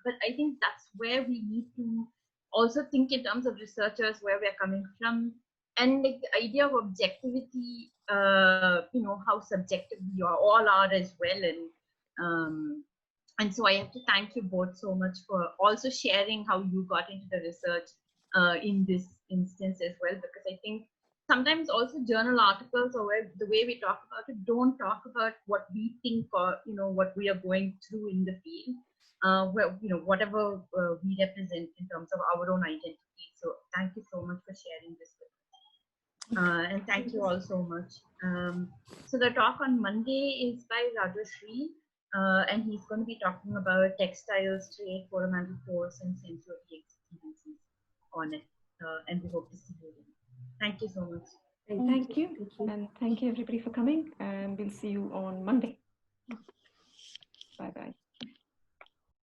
but I think that's where we need to also think in terms of researchers, where we're coming from, and like the idea of objectivity, you know, how subjective we all are as well. And so I have to thank you both so much for also sharing how you got into the research in this instance as well, because I think sometimes also journal articles, or the way we talk about it, don't talk about what we think, or, you know, what we are going through in the field, where, you know, whatever we represent in terms of our own identity. So thank you so much for sharing this with us, and thank you all so much. So the talk on Monday is by Rajashree, and he's going to be talking about textiles, trade, fundamental force, and sensory experiences on it, and we hope to see you again. Thank you so much. Thank you. And thank you everybody for coming, and we'll see you on Monday. Bye-bye.